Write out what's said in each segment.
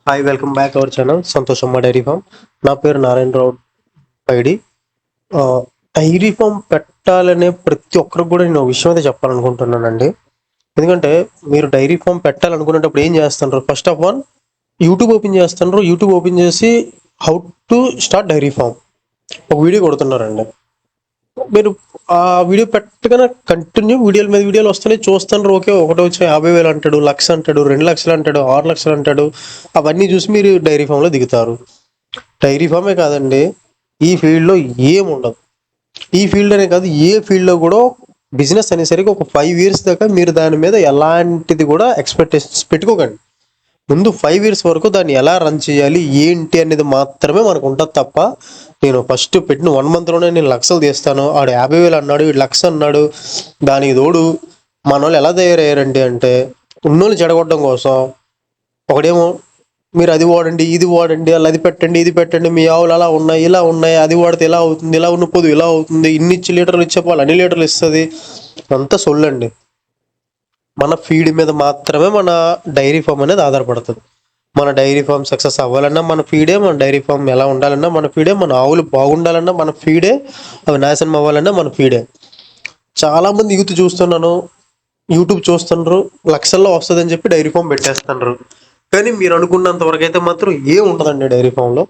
Hi, welcome back our channel Santoshamma dairy farm. నా పేరు నారాయణరావు పైడి. ఆ, డైరీ ఫామ్ పెట్టాలనే ప్రతి ఒక్కరికి కూడా నేను ఒక విషయం అయితే చెప్పాలనుకుంటున్నానండి. ఎందుకంటే మీరు డైరీ ఫామ్ పెట్టాలనుకునేటప్పుడు ఏం చేస్తున్నారు? First of all YouTube open చేస్తున్నారు. యూట్యూబ్ ఓపెన్ చేసి how to start dairy farm ఒక వీడియో కొడుతున్నారండి. మీరు ఆ వీడియో పెట్టగానే కంటిన్యూ వీడియోల మీద వీడియోలు వస్తున్నాయి, చూస్తున్నారు. ఓకే, ఒకటి వచ్చి 50,000 అంటాడు, 1,00,000 అంటాడు, 2,00,000 అంటాడు, 6,00,000 అంటాడు. అవన్నీ చూసి మీరు డైరీ ఫామ్లో దిగుతారు. డైరీ ఫామే కాదండి, ఈ ఫీల్డ్లో ఏముండదు. ఈ ఫీల్డ్ అనే కాదు, ఏ ఫీల్డ్లో కూడా బిజినెస్ అనేసరికి ఒక 5 years దాకా మీరు దాని మీద ఎలాంటిది కూడా ఎక్స్పెక్టేషన్స్ పెట్టుకోకండి. ముందు 5 years వరకు దాన్ని ఎలా రన్ చేయాలి ఏంటి అనేది మాత్రమే మనకు ఉంటుంది తప్ప, నేను ఫస్ట్ పెట్టిన 1 monthలోనే నేను లక్షలు తీస్తాను, ఆడు 50,000 అన్నాడు, వీడు 1,00,000 అన్నాడు. దానికి తోడు మన వాళ్ళు ఎలా తయారయ్యారండి అంటే, ఉన్నోళ్ళు చెడగొట్టడం కోసం ఒకడేమో మీరు అది వాడండి, ఇది వాడండి, అలా అది పెట్టండి, ఇది పెట్టండి, మీ ఆవులు అలా ఉన్నాయి, ఇలా ఉన్నాయి, అది వాడితే ఇలా అవుతుంది, ఇలా ఉన్న పొద్దు ఇలా అవుతుంది, ఇన్ని లీటర్లు ఇచ్చే పాలు అన్ని లీటర్లు ఇస్తుంది. అంతా సొల్లండి. మన ఫీడ్ మీద మాత్రమే మన డైరీ ఫామ్ అనేది ఆధారపడుతుంది. మన డైరీ ఫామ్ సక్సెస్ అవ్వాలన్నా మన ఫీడే, మన డైరీ ఫామ్ ఎలా ఉండాలన్నా మన ఫీడే, మన ఆవులు బాగుండాలన్నా మన ఫీడే, అవి నాశనం అవ్వాలన్నా మన ఫీడే. చాలామంది యూత్ చూస్తున్నాను, యూట్యూబ్ చూస్తున్నారు, లక్షల్లో వస్తుందని చెప్పి డైరీ ఫామ్ పెట్టేస్తున్నారు. కానీ మీరు అనుకున్నంత వరకు అయితే మాత్రం ఏం ఉండదండి డైరీ ఫామ్లో.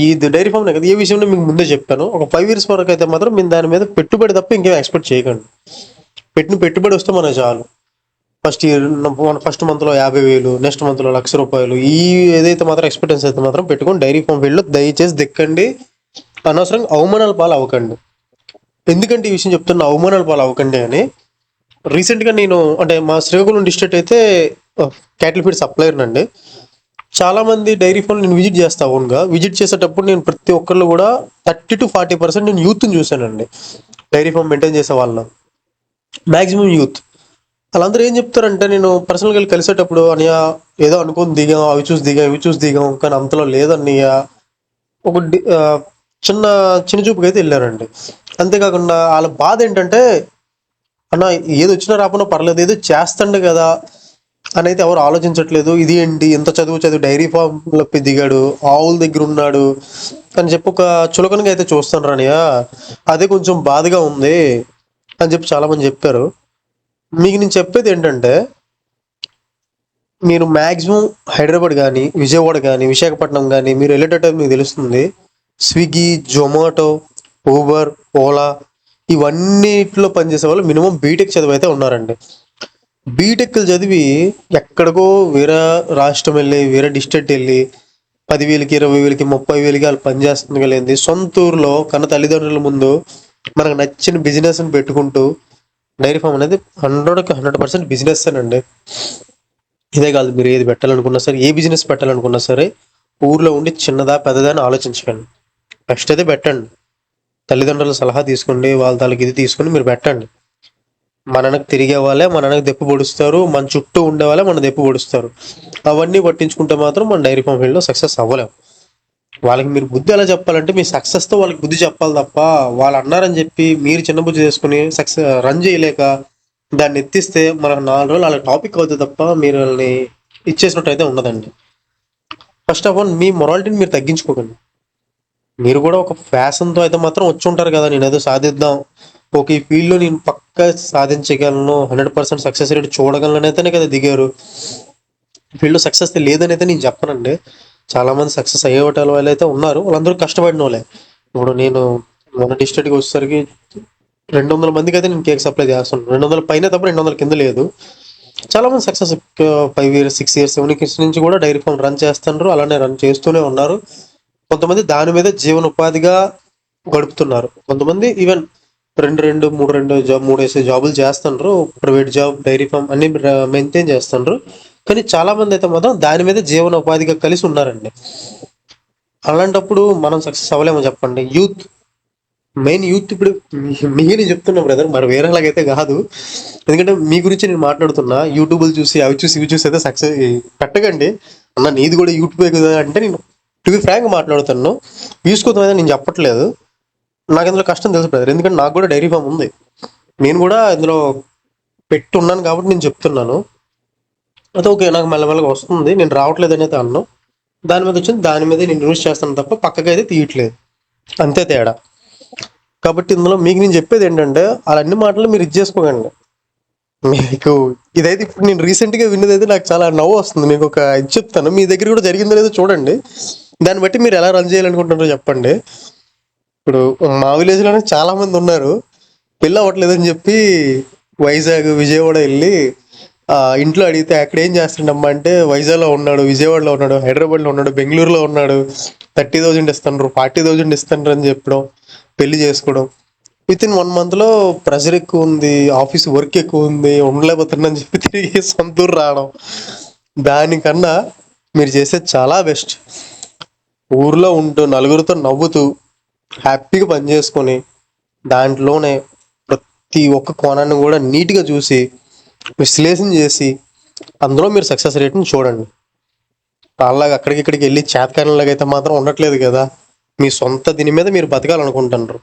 ఈ డైరీ ఫామ్ కదా, ఏ విషయంలో మీకు ముందే చెప్పాను, ఒక 5 years వరకు అయితే మాత్రం మీరు దాని మీద పెట్టుబడి తప్ప ఇంకేం ఎక్స్పెక్ట్ చేయకండి. పెట్టిన పెట్టుబడి వస్తే మన చాలు. ఫస్ట్ మంత్లో 50,000, నెక్స్ట్ మంత్లో ₹1,00,000, ఈ ఏదైతే మాత్రం ఎక్స్పెక్టెన్స్ అయితే మాత్రం పెట్టుకొని డైరీ ఫామ్ ఫీల్డ్లో దయచేసి దిక్కండి. అనవసరంగా అవమానాల పాలు అవ్వకండి. ఎందుకంటే ఈ విషయం చెప్తున్నా, అవమానాల పాలు అవ్వకండి అని. రీసెంట్గా నేను అంటే మా శ్రీకాకుళం డిస్ట్రిక్ట్ అయితే క్యాటిల్ ఫీడ్ సప్లయర్ అండి. చాలా మంది డైరీ ఫామ్ నేను విజిట్ చేస్తా ఓన్గా. విజిట్ చేసేటప్పుడు నేను ప్రతి ఒక్కళ్ళు కూడా 30 to 40% నేను యూత్ని చూశానండి. డైరీ ఫామ్ మెయింటైన్ చేసే వాళ్ళ మ్యాక్సిమం యూత్. వాళ్ళందరూ ఏం చెప్తారంటే, నేను పర్సనల్గా వెళ్ళి కలిసేటప్పుడు, అన్నయ్య ఏదో అనుకుని దిగాం, అవి చూసి దిగాం, ఇవి చూసి దిగాం, కానీ అంతలో లేదన్నయ్య, ఒక చిన్న చిన్న చూపుకి అయితే వెళ్ళారండి. అంతేకాకుండా వాళ్ళ బాధ ఏంటంటే, అన్న ఏది వచ్చినా రాకుండా పర్లేదు, ఏదో చేస్తండే కదా అని అయితే ఎవరు ఆలోచించట్లేదు. ఇది ఏంటి ఇంత చదువు డైరీ ఫామ్లో దిగాడు, ఆవుల దగ్గర ఉన్నాడు అని చెప్పి ఒక చులకనగా అయితే చూస్తాను రానియా, అదే కొంచెం బాధగా ఉంది అని చెప్పి చాలామంది చెప్పారు. మీకు నేను చెప్పేది ఏంటంటే, మీరు మ్యాక్సిమం హైదరాబాద్ కానీ, విజయవాడ కానీ, విశాఖపట్నం కానీ మీరు వెళ్ళేటట్టు మీకు తెలుస్తుంది. స్విగ్గీ, జొమాటో, ఊబర్, ఓలా ఇవన్నిట్లో పనిచేసే వాళ్ళు మినిమం బీటెక్ చదివి అయితే ఉన్నారండి. బీటెక్లు చదివి ఎక్కడికో వేరే రాష్ట్రం వెళ్ళి, వేరే డిస్ట్రిక్ట్ వెళ్ళి 10,000కి, 20,000కి, 30,000కి వాళ్ళు పనిచేస్తుంది కలిగింది. సొంత ఊరులో కన్న తల్లిదండ్రుల ముందు మనకు నచ్చిన బిజినెస్ని పెట్టుకుంటూ డైరీ ఫామ్ అనేది 100% బిజినెస్ అండి. ఇదే కాదు, మీరు ఏది పెట్టాలనుకున్నా సరే, ఏ బిజినెస్ పెట్టాలనుకున్నా సరే, ఊర్లో ఉండి చిన్నదా పెద్దదా అని ఆలోచించకండి. ఫస్ట్ అయితే పెట్టండి. తల్లిదండ్రుల సలహా తీసుకోండి, వాళ్ళ తాలూకు ఇది తీసుకొని మీరు పెట్టండి. మనకు తిరిగే వాళ్ళే మనకు దెప్పు పొడుస్తారు, మన చుట్టూ ఉండే వాళ్ళే మన దెప్పు పొడుస్తారు. అవన్నీ పట్టించుకుంటే మాత్రం మన డైరీ ఫామ్ ఫీల్డ్లో సక్సెస్ అవ్వలేం. వాళ్ళకి మీరు బుద్ధి ఎలా చెప్పాలంటే, మీ సక్సెస్తో వాళ్ళకి బుద్ధి చెప్పాలి తప్ప, వాళ్ళు అన్నారని చెప్పి మీరు చిన్న బుద్ధి చేసుకుని సక్సెస్ రన్ చేయలేక దాన్ని ఎత్తిస్తే మనకు 4 రోజులు అలా టాపిక్ అవుతుంది తప్ప మీరు వాళ్ళని ఇచ్చేసినట్టు అయితే ఉండదండి. ఫస్ట్ ఆఫ్ ఆల్ మీ మొరాలిటీని మీరు తగ్గించుకోకండి. మీరు కూడా ఒక ఫ్యాషన్తో అయితే మాత్రం వచ్చి ఉంటారు కదా, నేను ఏదో సాధిద్దాం, ఓకే ఈ ఫీల్డ్లో నేను పక్కా సాధించగలను, 100% సక్సెస్ రేట్ చూడగలను అయితేనే కదా దిగారు. ఫీల్డ్లో సక్సెస్ లేదని అయితే నేను చెప్పనండి. చాలామంది సక్సెస్ అయ్యేవాళ్ళ వాళ్ళు అయితే ఉన్నారు, వాళ్ళందరూ కష్టపడిన వాళ్ళే. ఇప్పుడు నేను మన డిస్ట్రిక్ట్కి వచ్చేసరికి 200 మందికి అయితే నేను కేక్ సప్లై చేస్తున్నాను. 200 పైన తప్ప 200 కింద లేదు. చాలామంది సక్సెస్ 5 years, 6 years, 7 years నుంచి కూడా డైరీ ఫామ్ రన్ చేస్తున్నారు, అలానే రన్ చేస్తూనే ఉన్నారు. కొంతమంది దాని మీద జీవనోపాధిగా గడుపుతున్నారు. కొంతమంది ఈవెన్ మూడేసి జాబులు చేస్తున్నారు, ప్రైవేట్ జాబ్, డైరీ ఫామ్ అన్ని మెయింటైన్ చేస్తున్నారు. కానీ చాలా మంది అయితే మాత్రం దాని మీద జీవనోపాధిగా కలిసి ఉన్నారండి. అలాంటప్పుడు మనం సక్సెస్ అవ్వలేమో చెప్పండి. మెయిన్ యూత్ ఇప్పుడు నేను చెప్తున్నా బ్రదర్, మరి వేరేలాగైతే కాదు. ఎందుకంటే మీ గురించి నేను మాట్లాడుతున్నా. యూట్యూబ్లు చూసి అవి చూసి ఇవి చూసి అయితే సక్సెస్ పెట్టకండి. అన్న నీది కూడా యూట్యూబే కదా అంటే, నేను టు బి ఫ్రాంక్ మాట్లాడుతాను. వ్యూస్ కోసం అయితే నేను చెప్పట్లేదు. నాకు ఇందులో కష్టం తెలుసు బ్రదర్, ఎందుకంటే నాకు కూడా డైరీ ఫామ్ ఉంది. నేను కూడా ఇందులో పెట్టున్నాను కాబట్టి నేను చెప్తున్నాను. అయితే ఓకే, నాకు మెల్లమెల్లగా వస్తుంది, నేను రావట్లేదు అనేది అన్నాను. దాని మీద వచ్చింది దాని మీద నేను ఇన్వెస్ట్ చేస్తాను తప్ప పక్కకి అయితే తీయట్లేదు. అంతే తేడా. కాబట్టి ఇందులో మీకు నేను చెప్పేది ఏంటంటే అలా అన్ని మాటలు మీరు ఇది చేసుకోకండి. మీకు ఇదైతే ఇప్పుడు నేను రీసెంట్ గా విన్నది అయితే నాకు చాలా నవ్వు వస్తుంది. మీకు ఒక ఇది చెప్తాను, మీ దగ్గర కూడా జరిగిందో లేదో చూడండి, దాన్ని బట్టి మీరు ఎలా రన్ చేయాలనుకుంటున్నారో చెప్పండి. ఇప్పుడు మా విలేజ్ లోనే చాలా మంది ఉన్నారు, పెళ్ళి అవ్వట్లేదని చెప్పి వైజాగ్ విజయవాడ వెళ్ళి ఇంట్లో అడిగితే అక్కడ ఏం చేస్తుండమ్మా అంటే వైజాగ్లో ఉన్నాడు, విజయవాడలో ఉన్నాడు, హైదరాబాద్లో ఉన్నాడు, బెంగళూరులో ఉన్నాడు, 30,000 ఇస్తాను 40,000 ఇస్తాను అని చెప్పడం, పెళ్లి చేసుకోవడం. విత్ ఇన్ 1 month లో ప్రెషర్ ఎక్కువ ఉంది, ఆఫీస్ వర్క్ ఎక్కువ ఉంది, ఉండలేకపోతున్నాని చెప్పి తిరిగి సొంత ఊరు రావడం. దానికన్నా మీరు చేసేది చాలా బెస్ట్. ఊర్లో ఉంటూ నలుగురితో నవ్వుతూ హ్యాపీగా పని చేసుకొని దాంట్లోనే ప్రతి ఒక్క కోణాన్ని కూడా నీట్గా చూసి విశ్లేషణ చేసి అందులో మీరు సక్సెస్ రేట్ని చూడండి. అలాగా అక్కడికి ఇక్కడికి వెళ్ళి చేతకాలంలాగా అయితే మాత్రం ఉండట్లేదు కదా. మీ సొంత దీని మీద మీరు బతకాలనుకుంటున్నారు.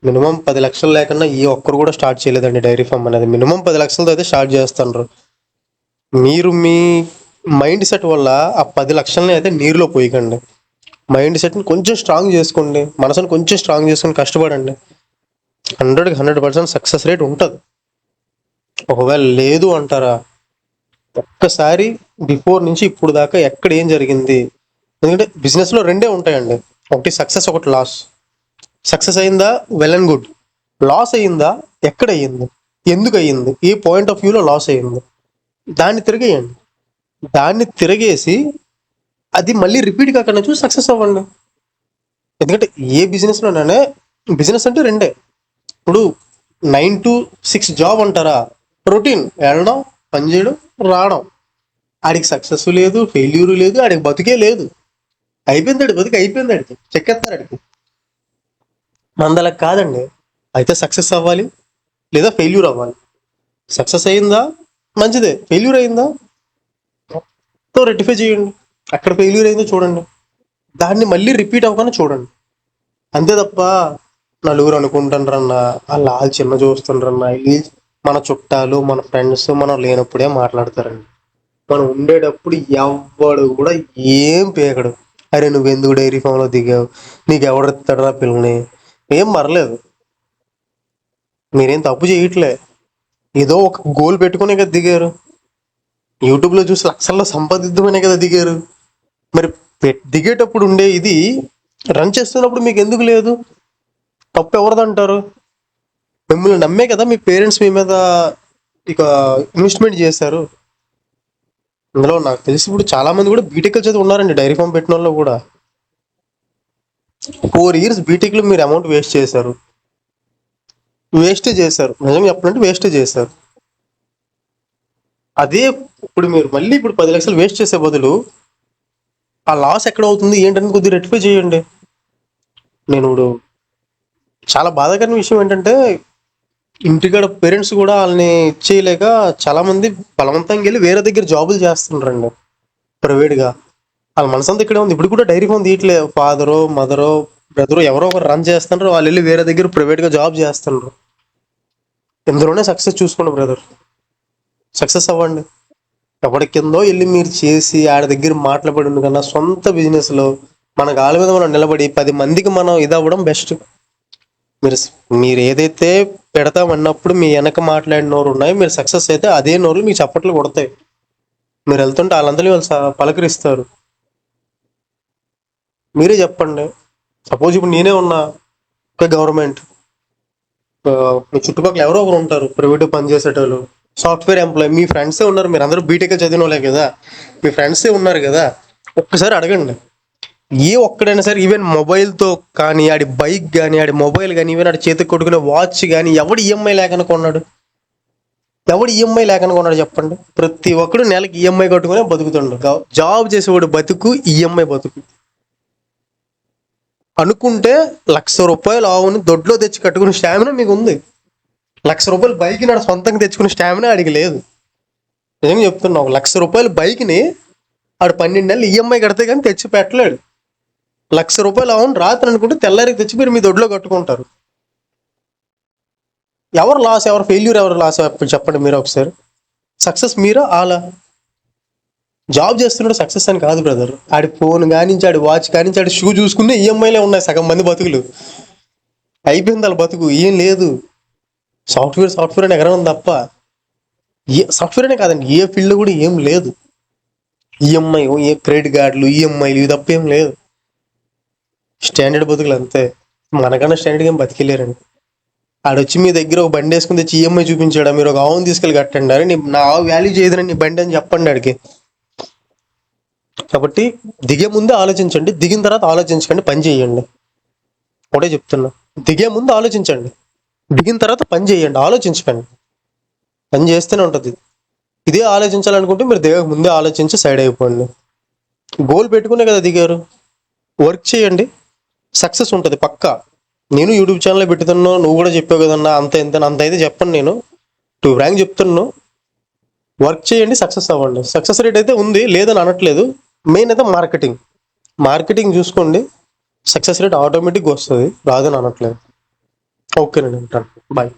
మినిమం 10 లక్షలు లేకుండా ఏ ఒక్కరు కూడా స్టార్ట్ చేయలేదండి డైరీ ఫామ్ అనేది. మినిమం 10 లక్షలతో అయితే స్టార్ట్ చేస్తున్నారు. మీరు మీ మైండ్ సెట్ వల్ల ఆ 10 లక్షలని అయితే నీరులో పోయకండి. మైండ్ సెట్ని కొంచెం స్ట్రాంగ్ చేసుకోండి, మనసుని కొంచెం స్ట్రాంగ్ చేసుకొని కష్టపడండి. 100% సక్సెస్ రేట్ ఉంటుంది. ఒకవేళ లేదు అంటారా, ఒక్కసారి బిఫోర్ నుంచి ఇప్పుడు దాకా ఎక్కడ ఏం జరిగింది. ఎందుకంటే బిజినెస్లో రెండే ఉంటాయండి, ఒకటి సక్సెస్, ఒకటి లాస్. సక్సెస్ అయిందా వెల్ అండ్ గుడ్, లాస్ అయ్యిందా ఎక్కడ అయ్యింది, ఎందుకు అయ్యింది, ఏ పాయింట్ ఆఫ్ వ్యూలో లాస్ అయ్యింది, దాన్ని తిరిగేయండి. దాన్ని తిరగేసి అది మళ్ళీ రిపీట్ కాకుండా చూసి సక్సెస్ అవ్వండి. ఎందుకంటే ఏ బిజినెస్లోనే బిజినెస్ అంటే రెండే. ఇప్పుడు 9 to 6 జాబ్ అంటారా, రొటీన్, వెళ్ళడం, పని చేయడం, రావడం. ఆడికి సక్సెస్ లేదు, ఫెయిల్యూర్ లేదు, ఆడికి బతుకే లేదు. అయిపోయింది ఆడి బతుకు, అయిపోయింది, ఆడికి చెక్కేస్తారు ఆడికి. మందలకు కాదండి. అయితే సక్సెస్ అవ్వాలి లేదా ఫెయిల్యూర్ అవ్వాలి. సక్సెస్ అయిందా మంచిదే, ఫెయిల్యూర్ అయిందా మొత్తం రెక్టిఫై చేయండి. అక్కడ ఫెయిల్యూర్ అయిందో చూడండి, దాన్ని మళ్ళీ రిపీట్ అవ్వకుండా చూడండి. అంతే తప్ప నలుగురు అనుకుంటారన్నా, వాళ్ళు చిన్న చూస్తుండ్రన్నా, ఇది మన చుట్టాలు మన ఫ్రెండ్స్ మనం లేనప్పుడే మాట్లాడతారండి. మనం ఉండేటప్పుడు ఎవ్వడు కూడా ఏం పేకడు. అరే నువ్వెందుకు డైరీ ఫామ్లో దిగావు, నీకు ఎవడెత్తాడరా పిల్లని, ఏం మరలేదు. మీరేం తప్పు చేయట్లే, ఏదో ఒక గోల్ పెట్టుకునే కదా దిగారు. యూట్యూబ్లో చూసి లక్షల్లో సంపాదిద్దామనే కదా దిగారు. మరి దిగేటప్పుడు ఉండే ఇది రన్ చేస్తున్నప్పుడు మీకు ఎందుకు లేదు? తప్పు ఎవరిదంటారు? మిమ్మల్ని నమ్మే కదా మీ పేరెంట్స్ మీ మీద ఇక ఇన్వెస్ట్మెంట్ చేశారు. ఇందులో నాకు తెలిసి ఇప్పుడు చాలా మంది కూడా బీటెక్ చదివి ఉన్నారండి, డైరీ ఫామ్ పెట్టిన వాళ్ళు కూడా. 4 years బీటెక్లో మీరు అమౌంట్ వేస్ట్ చేశారు. వేస్టే చేశారు, నిజంగా చెప్పాలంటే వేస్టే చేశారు. అదే ఇప్పుడు మీరు మళ్ళీ ఇప్పుడు 10 లక్షలు వేస్ట్ చేసే బదులు ఆ లాస్ ఎక్కడ అవుతుంది ఏంటని కొద్దిగా రెక్టిఫై చేయండి. నేను ఇప్పుడు చాలా బాధాకరమైన విషయం ఏంటంటే ఇంటికాడ పేరెంట్స్ కూడా వాళ్ళని ఇచ్చేయలేక చాలా మంది బలవంతంగా వెళ్ళి వేరే దగ్గర జాబులు చేస్తుండ్రండి ప్రైవేట్గా. వాళ్ళ మనసంతా ఇక్కడే ఉంది. ఇప్పుడు కూడా డైరీ ఫామ్ తీయట్లేదు, ఫాదరో మదరో బ్రదరో ఎవరో ఒకరు రన్ చేస్తున్నారు, వాళ్ళు వెళ్ళి వేరే దగ్గర ప్రైవేట్గా జాబ్ చేస్తున్నారు. ఇందులోనే సక్సెస్ చూసుకోండి బ్రదర్, సక్సెస్ అవ్వండి. ఎవరి కిందో వెళ్ళి మీరు చేసి ఆడ దగ్గర మాట్లాడి కన్నా సొంత బిజినెస్లో మన కాళ్ళ మీద మనం నిలబడి 10 మందికి మనం ఇది అవ్వడం బెస్ట్. మీరు మీరు ఏదైతే పెడతామన్నప్పుడు మీ వెనక మాట్లాడిన నోరు ఉన్నాయి, మీరు సక్సెస్ అయితే అదే నోరు మీకు చప్పట్లు కొడతాయి. మీరు వెళ్తుంటే వాళ్ళందరినీ వాళ్ళు పలకరిస్తారు. మీరే చెప్పండి, సపోజ్ ఇప్పుడు నేనే ఉన్నా ఒక గవర్నమెంట్, మీ చుట్టుపక్కల ఎవరో ఒకరు ఉంటారు ప్రైవేట్ పనిచేసేటోళ్ళు, సాఫ్ట్వేర్ ఎంప్లాయ్, మీ ఫ్రెండ్సే ఉన్నారు, మీరు అందరూ బీటెక్ చదివిన వాళ్ళే కదా, మీ ఫ్రెండ్సే ఉన్నారు కదా, ఒక్కసారి అడగండి. ఏ ఒక్కడైనా సరే ఈవెన్ మొబైల్తో కానీ, ఆడి బైక్ కానీ, ఆడి మొబైల్ కానీ, ఈవెన్ ఆడి చేతికి కొట్టుకునే వాచ్ కానీ ఎవడు ఈఎంఐ లేకుండా కొన్నాడు? ఎవడు ఈఎంఐ లేకుండా కొన్నాడు చెప్పండి? ప్రతి ఒక్కడు నెలకి ఈఎంఐ కట్టుకునే బతుకుతుండు. జాబ్ చేసేవాడు బతుకు ఈఎంఐ బతుకు. అనుకుంటే ₹1,00,000 ఆవుని దొడ్లో తెచ్చి కట్టుకునే స్టామినా మీకు ఉంది. ₹1,00,000 బైక్ నాడు సొంతంగా తెచ్చుకునే స్టామినా ఆడికి లేదు. నిజంగా చెప్తున్నా, ₹1,00,000 బైక్ని ఆడు 12 నెలలు ఈఎంఐ కడితే కానీ తెచ్చి పెట్టలేడు. ₹1,00,000 ఆవును రాత్రి అనుకుంటే తెల్లారికి తెచ్చి మీరు మీ దొడ్లో కట్టుకుంటారు. ఎవరు లాస్, ఎవరు ఫెయిల్యూర్, ఎవరు లాస్ చెప్పండి మీరు ఒకసారి. సక్సెస్ మీరా ఆలా? జాబ్ చేస్తున్నాడు సక్సెస్ అని కాదు బ్రదర్. ఆడి ఫోన్ కానించి, ఆడి వాచ్ కానించి, ఆడి షూ చూసుకునే ఈఎంఐలే ఉన్నాయి సగం మంది బతుకులు. అయిపోయింది వాళ్ళ బతుకు, ఏం లేదు. సాఫ్ట్వేర్ అని ఎగరడం తప్ప, సాఫ్ట్వేర్ అనే కాదండి, ఏ ఫీల్డ్ కూడా ఏం లేదు. ఈఎంఐ, ఏ క్రెడిట్ కార్డులు, ఈఎంఐలు, ఇవి తప్ప ఏం లేదు. స్టాండర్డ్ బతుకులు అంతే. మనకన్నా స్టాండర్డ్ ఏం బతికెళ్ళారండి. ఆడొచ్చి మీ దగ్గర ఒక బండి వేసుకుని తెచ్చి ఈఎంఐ చూపించాడా, మీరు ఒక ఆవును తీసుకెళ్ళి కట్టండి, అరే నా ఆవు వాల్యూ చేయదని నీ బండి అని చెప్పండి ఆడికి. కాబట్టి దిగే ముందే ఆలోచించండి, దిగిన తర్వాత ఆలోచించకండి, పని చేయండి. ఒకటే చెప్తున్నా, దిగే ముందు ఆలోచించండి, దిగిన తర్వాత పని చేయండి, ఆలోచించకండి. పని చేస్తూనే ఉంటుంది. ఇదే ఆలోచించాలనుకుంటే మీరు దిగక ముందే ఆలోచించి సైడ్ అయిపోండి. గోల్ పెట్టుకునే కదా దిగారు, వర్క్ చేయండి, సక్సెస్ ఉంటుంది పక్కా. నేను యూట్యూబ్ ఛానల్ పెట్టుతున్నాను, నువ్వు కూడా చెప్పావు కదన్నా, అంత అయితే చెప్పను నేను, 2 ర్యాంక్ చెప్తున్నాను. వర్క్ చేయండి, సక్సెస్ అవ్వండి. సక్సెస్ రేట్ అయితే ఉంది, లేదని అనట్లేదు. మెయిన్ అయితే మార్కెటింగ్ చూసుకోండి, సక్సెస్ రేట్ ఆటోమేటిక్గా వస్తుంది, రాదని అనట్లేదు. ఓకేనండి, ఉంటాను, బాయ్.